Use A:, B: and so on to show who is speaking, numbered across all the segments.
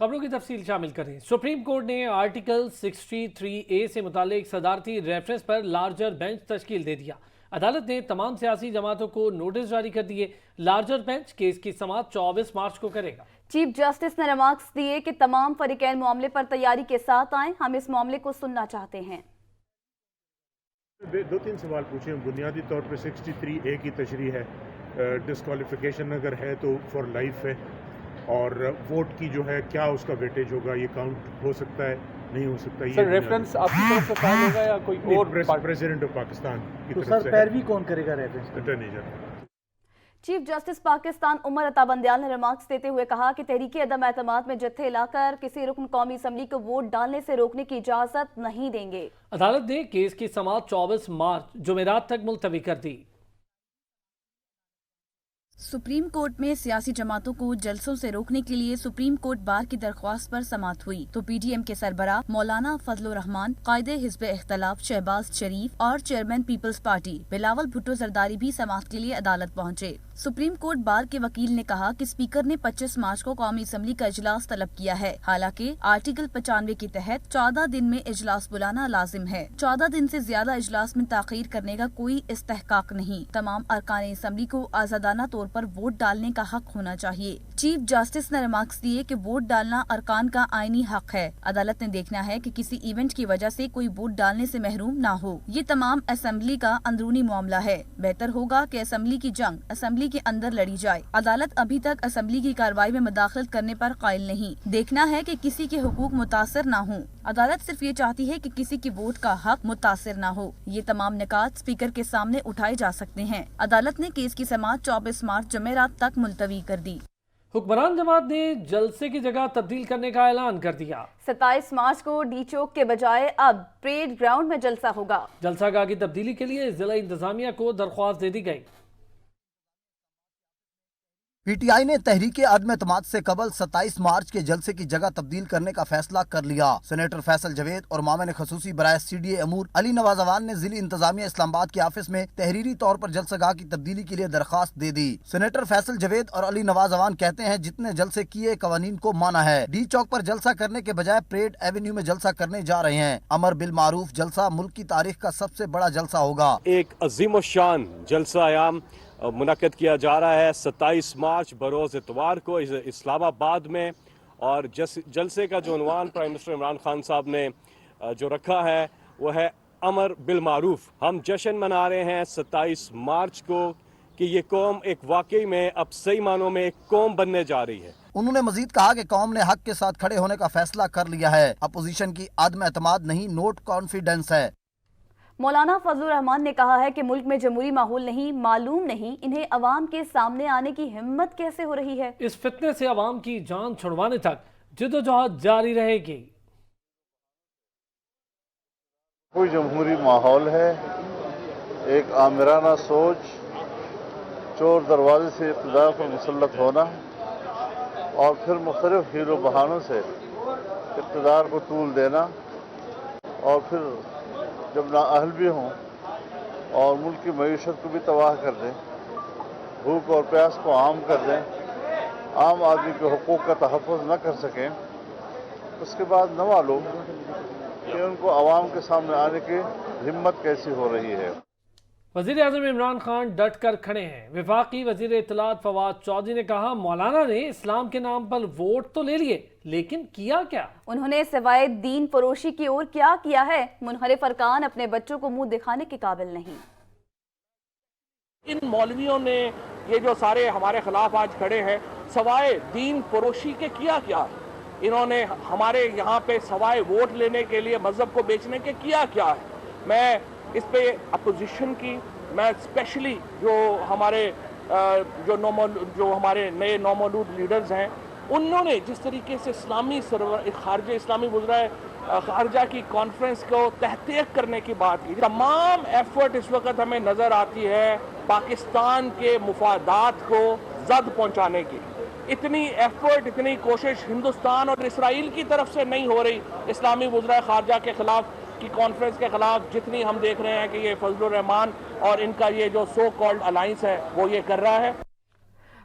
A: خبروں کی تفصیل شامل کریں۔ سپریم کورٹ نے آرٹیکل 63A سے متعلق صدارتی ریفرنس پر لارجر بینچ تشکیل دے دیا۔ عدالت نے تمام سیاسی جماعتوں کو نوٹس جاری کر دیے۔ لارجر بینچ کیس کی سماعت 24 مارچ کو کرے گا۔
B: چیف جسٹس نے ریمارکس دیے کہ تمام فریقین معاملے پر تیاری کے ساتھ آئیں، ہم اس معاملے کو سننا چاہتے ہیں۔
C: دو تین سوال پوچھیں۔ بنیادی طور پہ 63A کی تشریح ہے، ڈسکوالیفیکیشن اگر ہے تو فار لائف ہے، اور ووٹ کی جو ہے کیا اس کا ویٹیج ہوگا، یہ کاؤنٹ ہو سکتا ہے نہیں ہو سکتا۔
D: سر ریفرنس آپ کی طرف سے فائل ہوگا یا کوئی اور؟
C: پریزیڈنٹ آف پاکستان کی طرف سے۔
E: سر پیروی کون کرے گا reference?
C: Attorney general.
B: Chief justice Pakistan Umar Ata Bandial نے ریمارکس دیتے ہوئے کہا کہ تحریک عدم اعتماد میں جتھے لا کر کسی رکن قومی اسمبلی کو ووٹ ڈالنے سے روکنے کی اجازت نہیں دیں گے۔
A: عدالت نے کیس کی سماعت 24 مارچ جمعرات تک ملتوی کر دی۔
F: سپریم کورٹ میں سیاسی جماعتوں کو جلسوں سے روکنے کے لیے سپریم کورٹ بار کی درخواست پر سماعت ہوئی تو پی ڈی ایم کے سربراہ مولانا فضل الرحمان، قائد حزب اختلاف شہباز شریف اور چیئرمین پیپلز پارٹی بلاول بھٹو زرداری بھی سماعت کے لیے عدالت پہنچے۔ سپریم کورٹ بار کے وکیل نے کہا کہ اسپیکر نے 25 مارچ کو قومی اسمبلی کا اجلاس طلب کیا ہے، حالانکہ آرٹیکل 95 کے تحت 14 دن میں اجلاس بلانا لازم ہے۔ 14 دن سے زیادہ اجلاس میں تاخیر کرنے کا کوئی استحقاق نہیں۔ تمام ارکان اسمبلی کو آزادانہ طور پر ووٹ ڈالنے کا حق ہونا چاہیے۔ چیف جسٹس نے ریمارکس دیے کہ ووٹ ڈالنا ارکان کا آئینی حق ہے۔ عدالت نے دیکھنا ہے کہ کسی ایونٹ کی وجہ سے کوئی ووٹ ڈالنے سے محروم نہ ہو۔ یہ تمام اسمبلی کا اندرونی معاملہ ہے۔ بہتر ہوگا کہ اسمبلی کی جنگ اسمبلی کے اندر لڑی جائے۔ عدالت ابھی تک اسمبلی کی کارروائی میں مداخلت کرنے پر قائل نہیں۔ دیکھنا ہے کہ کسی کے حقوق متاثر نہ ہوں۔ عدالت صرف یہ چاہتی ہے کہ کسی کے ووٹ کا حق متاثر نہ ہو۔ یہ تمام نکات اسپیکر کے سامنے اٹھائے جا سکتے ہیں۔ عدالت نے کیس کی سماعت 24 مارچ جمعرات تک ملتوی کر دی۔
A: حکمران جماعت نے جلسے کی جگہ تبدیل کرنے کا اعلان کر دیا۔
B: 27 مارچ کو ڈی چوک کے بجائے اب پریڈ گراؤنڈ میں جلسہ ہوگا۔
A: جلسہ گاہ کی تبدیلی کے لیے ضلع انتظامیہ کو درخواست دے دی گئی۔
G: پی ٹی آئی نے تحریک عدم اعتماد سے قبل 27 مارچ کے جلسے کی جگہ تبدیل کرنے کا فیصلہ کر لیا۔ سینیٹر فیصل جوید اور معاون خصوصی برائے سی ڈی اے امور علی نواز اوان نے ضلع انتظامیہ اسلام آباد کے آفس میں تحریری طور پر جلسہ گاہ کی تبدیلی کے لیے درخواست دے دی۔ سینیٹر فیصل جوید اور علی نواز اوان کہتے ہیں جتنے جلسے کیے قوانین کو مانا ہے۔ ڈی چوک پر جلسہ کرنے کے بجائے پریڈ ایونیو میں جلسہ کرنے جا رہے ہیں۔ امر بالمعروف جلسہ ملک کی تاریخ کا سب سے بڑا جلسہ ہوگا۔
H: ایک عظیم الشان جلسہ عام منعقد کیا جا رہا ہے 27 مارچ بروز اتوار کو اسلام آباد میں، اور جلسے کا جو عنوان پرائم منسٹر عمران خان صاحب نے جو رکھا ہے وہ ہے امر بالمعروف۔ ہم جشن منا رہے ہیں 27 مارچ کو کہ یہ قوم ایک واقعی میں اب صحیح معنوں میں ایک قوم بننے جا رہی ہے۔
G: انہوں نے مزید کہا کہ قوم نے حق کے ساتھ کھڑے ہونے کا فیصلہ کر لیا ہے۔ اپوزیشن کی عدم اعتماد نہیں، نوٹ کانفیڈنس ہے۔
B: مولانا فضل الرحمان نے کہا ہے کہ ملک میں جمہوری ماحول نہیں، معلوم نہیں انہیں عوام کے سامنے آنے کی ہمت کیسے ہو رہی ہے۔
A: اس فتنے سے عوام کی جان چھڑوانے تک جدوجہد جاری رہے گی۔
I: کوئی جمہوری ماحول ہے، ایک آمرانہ سوچ، چور دروازے سے اقتدار پر مسلط ہونا اور پھر مختلف ہیلو بہانوں سے اقتدار کو طول دینا، اور پھر جب نااہل بھی ہوں اور ملک کی معیشت کو بھی تباہ کر دیں، بھوک اور پیاس کو عام کر دیں، عام آدمی کے حقوق کا تحفظ نہ کر سکیں، اس کے بعد نہ معلوم کہ ان کو عوام کے سامنے آنے کی ہمت کیسی ہو رہی ہے۔
A: وزیر اعظم عمران خان ڈٹ کر کھڑے ہیں۔ وفاقی وزیر اطلاعات فواد چودھری نے کہا مولانا نے اسلام کے نام پر ووٹ تو لے لیے لیکن کیا کیا؟ انہوں نے
B: سوائے دین فروشی کی اور کیا ہے؟ منحرف ارکان اپنے بچوں کو منہ دکھانے کے قابل نہیں۔
D: ان مولویوں نے یہ جو سارے ہمارے خلاف آج کھڑے ہیں سوائے دین فروشی کے کیا انہوں نے ہمارے یہاں پہ سوائے ووٹ لینے کے لیے مذہب کو بیچنے کے کیا ہے؟ میں اس پہ اپوزیشن کی، میں اسپیشلی جو ہمارے ہمارے نئے نومولود لیڈرز ہیں انہوں نے جس طریقے سے خارجہ اسلامی وزرائے خارجہ کی کانفرنس کو تحقیق کرنے کی بات کی، تمام ایفرٹ اس وقت ہمیں نظر آتی ہے پاکستان کے مفادات کو زد پہنچانے کی۔ اتنی ایفرٹ، اتنی کوشش ہندوستان اور اسرائیل کی طرف سے نہیں ہو رہی اسلامی وزرائے خارجہ کے خلاف کی کانفرنس کے خلاف، جتنی ہم دیکھ رہے ہیں کہ یہ فضل الرحمان اور ان کا یہ جو سو کالڈ الائنس ہے وہ یہ کر رہا ہے۔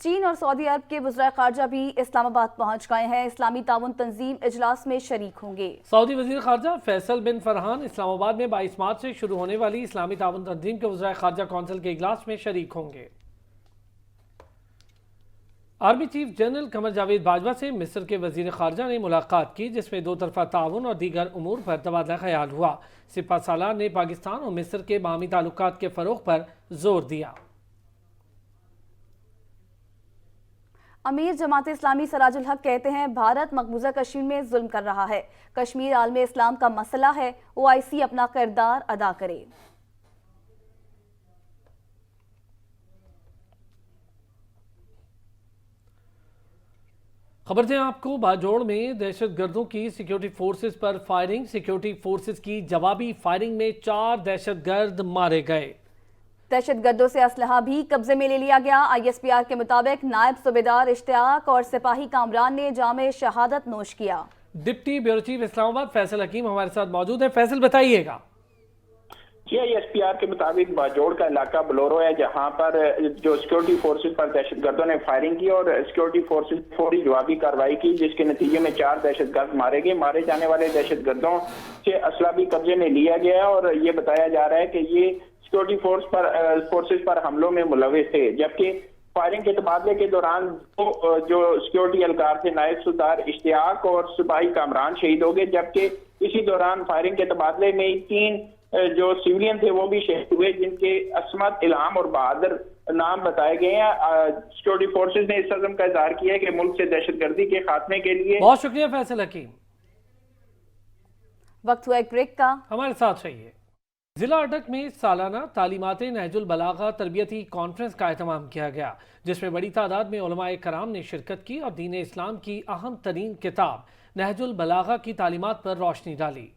B: چین اور سعودی عرب کے وزراء خارجہ بھی اسلام آباد پہنچ گئے ہیں. اسلامی تعاون تنظیم اجلاس میں شریک ہوں گے.
A: سعودی وزیر خارجہ فیصل بن فرحان اسلام آباد میں 22 مارچ سے شروع ہونے والی اسلامی تعاون تنظیم کے وزراء خارجہ کونسل کے اجلاس میں شریک ہوں گے. Army chief general Qamar Javed Bajwa سے مصر کے وزیر خارجہ نے ملاقات کی، جس میں دو طرفہ تعاون اور دیگر امور پر تبادلہ خیال ہوا. سپہ سالار نے پاکستان اور مصر کے باہمی تعلقات کے فروغ پر زور دیا.
B: امیر جماعت اسلامی سراج الحق کہتے ہیں بھارت مقبوضہ کشمیر میں ظلم کر رہا ہے. کشمیر عالم اسلام کا مسئلہ ہے، OIC اپنا کردار ادا کرے.
A: خبر دیں آپ کو، باجوڑ میں دہشت گردوں کی سیکیورٹی فورسز پر فائرنگ. سیکیورٹی فورسز کی جوابی فائرنگ میں 4 دہشت گرد مارے گئے.
B: دہشت گردوں سے اسلحہ بھی قبضے میں لے لیا گیا. ISPR کے مطابق نائب صوبیدار اشتیاق اور سپاہی کامران نے جام شہادت نوش کیا.
A: ڈپٹی بیورو چیف اسلام آباد فیصل حکیم ہمارے ساتھ موجود ہے. فیصل بتائیے گا.
J: جی ISPR کے مطابق باجوڑ کا علاقہ بلورو ہے، جہاں پر جو سیکیورٹی فورسز پر دہشت گردوں نے فائرنگ کی اور سیکیورٹی فورسز فوری جوابی کارروائی کی، جس کے نتیجے میں 4 دہشت گرد مارے گئے. مارے جانے والے دہشت گردوں سے اسلحہ بھی قبضے میں لیا گیا ہے اور یہ بتایا جا رہا ہے کہ یہ سیکیورٹی فورسز پر حملوں میں ملوث تھے. جبکہ فائرنگ کے تبادلے کے دوران جو سیکیورٹی اہلکار تھے نائب صوبیدار اشتیاق اور سپاہی کامران شہید ہو گئے، جبکہ اسی دوران فائرنگ کے تبادلے میں 3 جو سیولین تھے وہ بھی شہید ہوئے، جن کے عصمت، الہام اور بہادر نام بتائے گئے ہیں. سیکیورٹی فورسز نے اس عزم کا اظہار کیا ہے کہ ملک سے دہشت گردی کے خاتمے کے لیے.
A: بہت شکریہ فیصل حکیم.
B: وقت ہوا ایک بریک کا،
A: ہمارے ساتھ رہیے. ضلع اٹک میں سالانہ تعلیمات نہج البلاغہ تربیتی کانفرنس کا اہتمام کیا گیا، جس میں بڑی تعداد میں علماء کرام نے شرکت کی اور دین اسلام کی اہم ترین کتاب نہج البلاغہ کی تعلیمات پر روشنی ڈالی.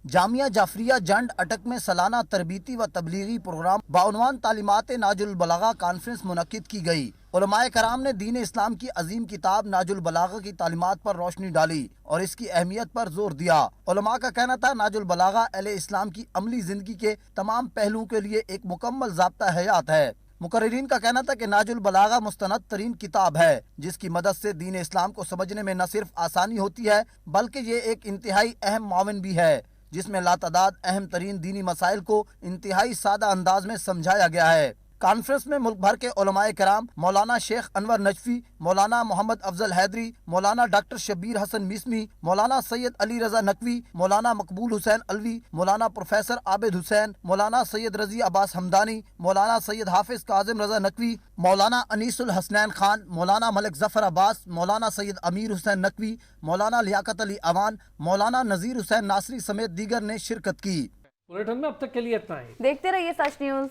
G: جامعہ جعفریہ جنڈ اٹک میں سالانہ تربیتی و تبلیغی پروگرام بعنوان تعلیمات نہج البلاغہ کانفرنس منعقد کی گئی. علماء کرام نے دین اسلام کی عظیم کتاب نہج البلاغہ کی تعلیمات پر روشنی ڈالی اور اس کی اہمیت پر زور دیا. علماء کا کہنا تھا نہج البلاغہ اہل اسلام کی عملی زندگی کے تمام پہلوؤں کے لیے ایک مکمل ضابطہ حیات ہے. مقررین کا کہنا تھا کہ نہج البلاغہ مستند ترین کتاب ہے، جس کی مدد سے دین اسلام کو سمجھنے میں نہ صرف آسانی ہوتی ہے بلکہ یہ ایک انتہائی اہم معاون بھی ہے، جس میں لاتعداد اہم ترین دینی مسائل کو انتہائی سادہ انداز میں سمجھایا گیا ہے. کانفرنس میں ملک بھر کے علماء کرام مولانا شیخ انور نجفی، مولانا محمد افضل حیدری، مولانا ڈاکٹر شبیر حسن میسمی، مولانا سید علی رضا نقوی، مولانا مقبول حسین الوی، مولانا پروفیسر عابد حسین، مولانا سید رضی عباس حمدانی، مولانا سید حافظ کاظم رضا نقوی، مولانا انیس الحسنین خان، مولانا ملک ظفر عباس، مولانا سید امیر حسین نقوی، مولانا لیاقت علی اوان، مولانا نذیر حسین ناصری سمیت دیگر نے شرکت کی.
A: بلیٹن میں اب تک کے لیے اتنا ہی.
B: دیکھتے رہیے سچ نیوز.